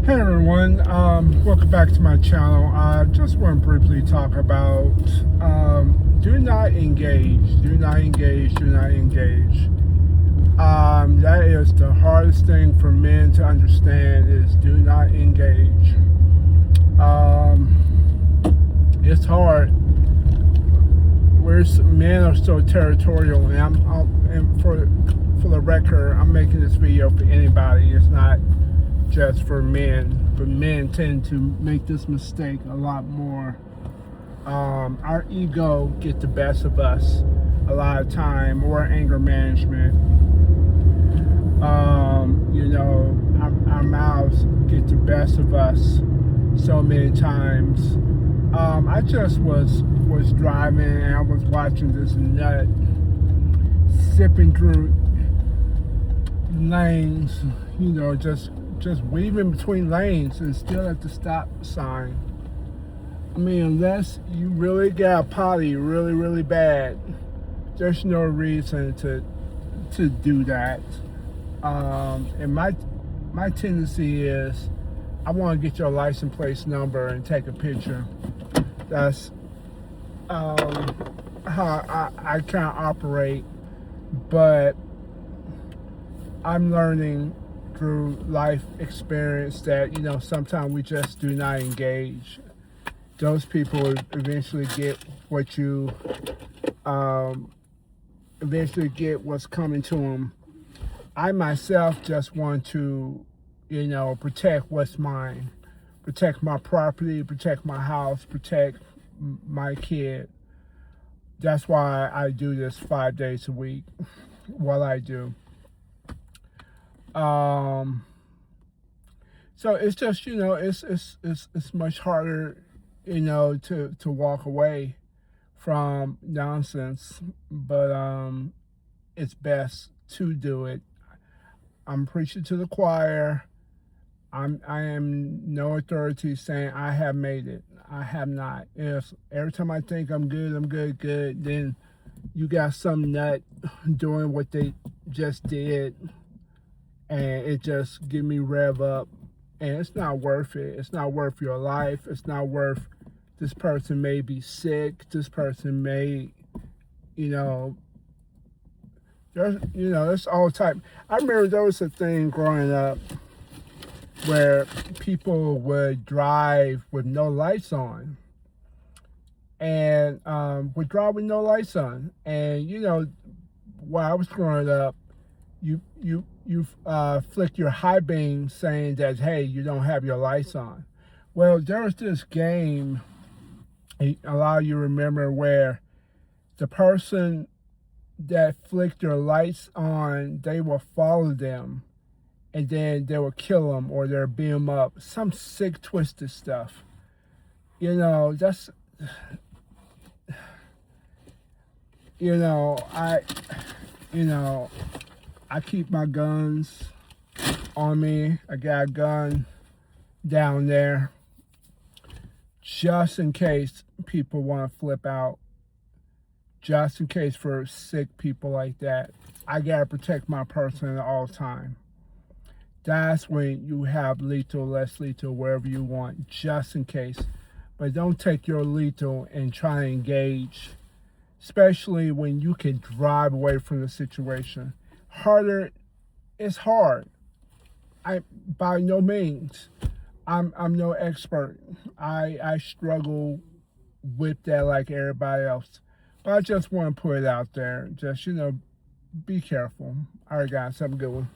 Hey everyone, welcome back to my channel. I just want to briefly talk about do not engage, do not engage, do not engage. That is the hardest thing for men to understand is do not engage. It's hard. Men are so territorial, and for the record, I'm making this video for anybody. It's not just for men, but men tend to make this mistake a lot more. Our ego get the best of us a lot of time, or anger management. Our mouths get the best of us so many times. I just was driving and I was watching this nut zipping through lanes, just weaving between lanes and still at the stop sign. I mean, unless you really got a potty really, really bad, there's no reason to do that. And my tendency is I want to get your license plate number and take a picture. That's how I kind of operate, but I'm learning through life experience that, sometimes we just do not engage. Those people eventually get what you, eventually get what's coming to them. I myself just want to, protect what's mine, protect my property, protect my house, protect my kid. That's why I do this 5 days a week. What I do. So it's just, it's much harder, to walk away from nonsense, but it's best to do it. I'm preaching to the choir. I am no authority saying I have made it. I have not. If every time I think I'm good, then you got some nut doing what they just did, and it just give me rev up, and it's not worth it. It's not worth your life. It's not worth. This person may be sick. This person may, there's all type. I remember there was a thing growing up where people would drive with no lights on, and would drive with no lights on. And while I was growing up, you flick your high beam saying that, hey, you don't have your lights on. Well, there was this game, a lot of you remember, where the person that flicked their lights on, they will follow them, and then they will kill them or they'll beat them up. Some sick, twisted stuff. That's, I keep my guns on me. I got a gun down there just in case people want to flip out. Just in case for sick people like that. I gotta protect my person at all time. That's when you have lethal, less lethal, wherever you want, just in case. But don't take your lethal and try to engage, especially when you can drive away from the situation. Harder, it's hard. By no means. I'm no expert. I struggle with that like everybody else. But I just want to put it out there. Just, be careful. All right, guys, have a good one.